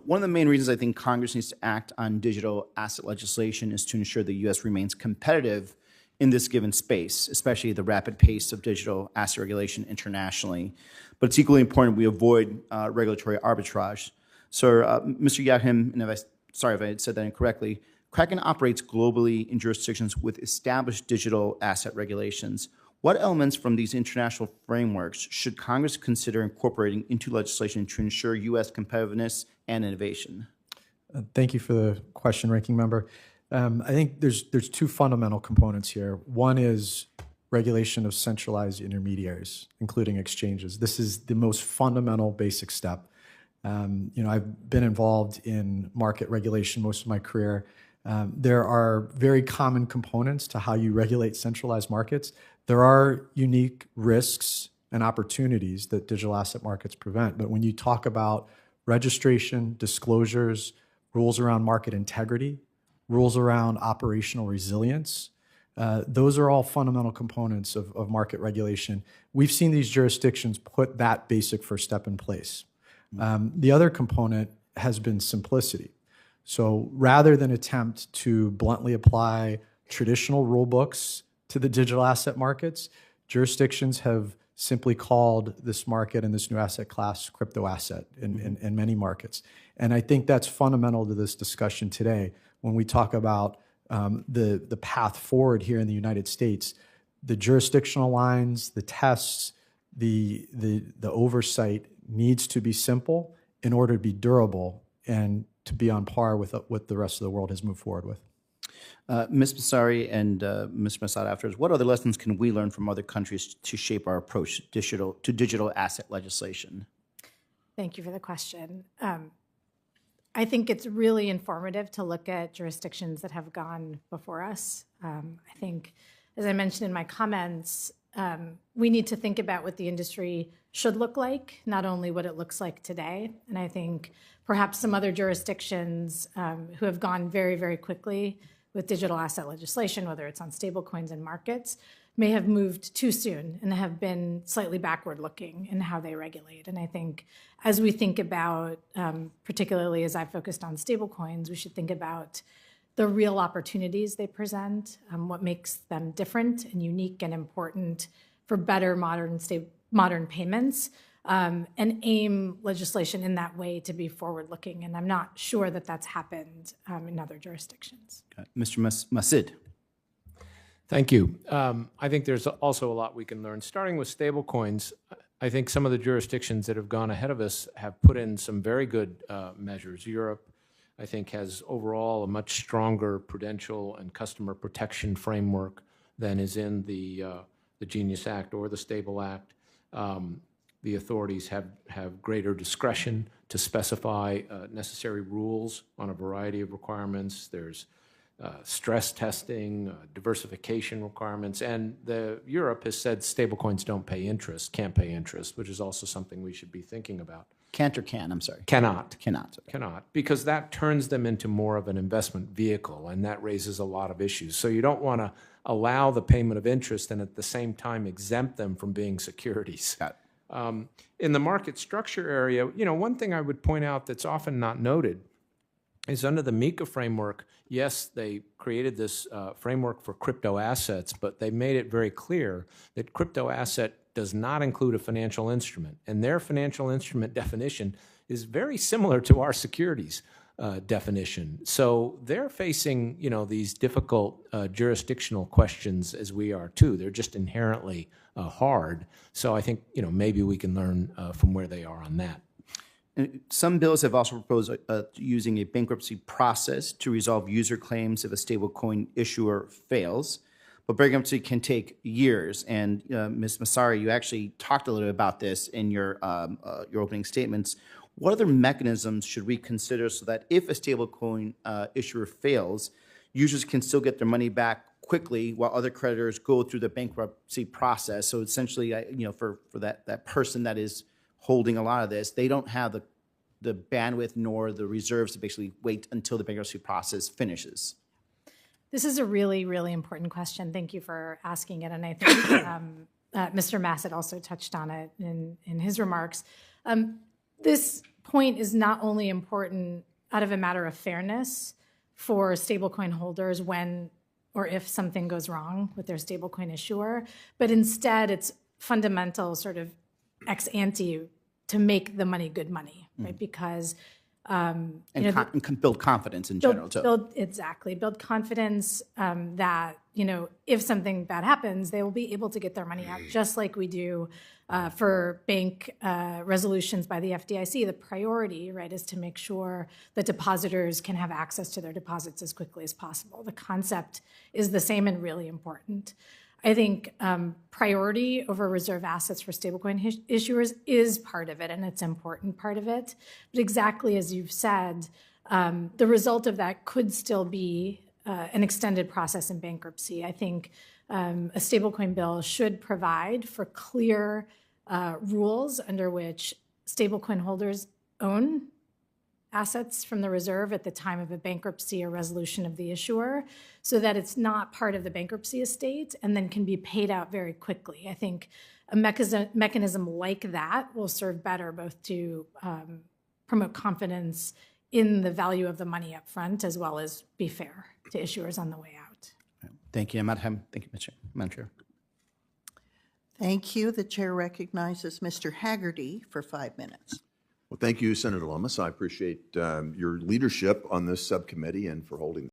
One of the main reasons I think Congress needs to act on digital asset legislation is to ensure the U.S. remains competitive in this given space, especially the rapid pace of digital asset regulation internationally. But it's equally important we avoid regulatory arbitrage. So, Mr. Yahim, and sorry if I said that incorrectly, Kraken operates globally in jurisdictions with established digital asset regulations. What elements from these international frameworks should Congress consider incorporating into legislation to ensure U.S. competitiveness and innovation? Thank you for the question, Ranking Member. I think there's two fundamental components here. One is regulation of centralized intermediaries, including exchanges. This is the most fundamental basic step. I've been involved in market regulation most of my career. There are very common components to how you regulate centralized markets. There are unique risks and opportunities that digital asset markets prevent. But when you talk about registration, disclosures, rules around market integrity, rules around operational resilience, those are all fundamental components of market regulation. We've seen these jurisdictions put that basic first step in place. The other component has been simplicity. So rather than attempt to bluntly apply traditional rule books to the digital asset markets, jurisdictions have simply called this market and this new asset class crypto asset in many markets. And I think that's fundamental to this discussion today. When we talk about the path forward here in the United States, the jurisdictional lines, the tests, the oversight needs to be simple in order to be durable and to be on par with what the rest of the world has moved forward with. Ms. Massari and Mr. Massad afterwards, what other lessons can we learn from other countries to shape our approach to digital asset legislation? Thank you for the question. I think it's really informative to look at jurisdictions that have gone before us. I think, as I mentioned in my comments, we need to think about what the industry should look like, not only what it looks like today. And I think perhaps some other jurisdictions who have gone very, very quickly with digital asset legislation, whether it's on stablecoins and markets, may have moved too soon and have been slightly backward looking in how they regulate. And I think as we think about, particularly as I focused on stablecoins, we should think about the real opportunities they present, what makes them different and unique and important for better modern payments, and aim legislation in that way to be forward-looking. And I'm not sure that that's happened in other jurisdictions. Mr. Masid. Thank you. I think there's also a lot we can learn. Starting with stablecoins, I think some of the jurisdictions that have gone ahead of us have put in some very good measures. Europe, I think, has overall a much stronger prudential and customer protection framework than is in the Genius Act or the Stable Act. The authorities have greater discretion to specify necessary rules on a variety of requirements. There's stress testing, diversification requirements, and Europe has said stablecoins don't pay interest, can't pay interest, which is also something we should be thinking about. Can't or can, I'm sorry. Cannot. Cannot. Cannot, because that turns them into more of an investment vehicle, and that raises a lot of issues. So you don't want to allow the payment of interest and at the same time exempt them from being securities. Got it. In the market structure area, one thing I would point out that's often not noted is under the MiCA framework, yes, they created this framework for crypto assets, but they made it very clear that crypto asset does not include a financial instrument. And their financial instrument definition is very similar to our securities definition. So they're facing, these difficult jurisdictional questions as we are too. They're just inherently hard. So I think, maybe we can learn from where they are on that. And some bills have also proposed using a bankruptcy process to resolve user claims if a stablecoin issuer fails. But bankruptcy can take years. And Ms. Massari, you actually talked a little bit about this in your opening statements. What other mechanisms should we consider so that if a stablecoin issuer fails, users can still get their money back quickly while other creditors go through the bankruptcy process? So essentially, for that person that is holding a lot of this, they don't have the bandwidth nor the reserves to basically wait until the bankruptcy process finishes. This is a really, really important question. Thank you for asking it. And I think Mr. Massett also touched on it in his remarks. This point is not only important out of a matter of fairness for stablecoin holders when or if something goes wrong with their stablecoin issuer, but instead it's fundamental sort of ex ante to make the money good money, right? Because And can build confidence in general, too. Build confidence that, if something bad happens, they will be able to get their money out, just like we do for bank resolutions by the FDIC. The priority, right, is to make sure that depositors can have access to their deposits as quickly as possible. The concept is the same and really important. I think priority over reserve assets for stablecoin issuers is part of it, and it's an important part of it. But exactly as you've said, the result of that could still be an extended process in bankruptcy. I think a stablecoin bill should provide for clear rules under which stablecoin holders own assets from the reserve at the time of a bankruptcy or resolution of the issuer, so that it's not part of the bankruptcy estate and then can be paid out very quickly. I think a mechanism like that will serve better both to promote confidence in the value of the money up front, as well as be fair to issuers on the way out. Thank you, Madam. Thank you, Madam Chair. Thank you. The chair recognizes Mr. Haggerty for 5 minutes. Well, thank you, Senator Lummis. I appreciate your leadership on this subcommittee and for holding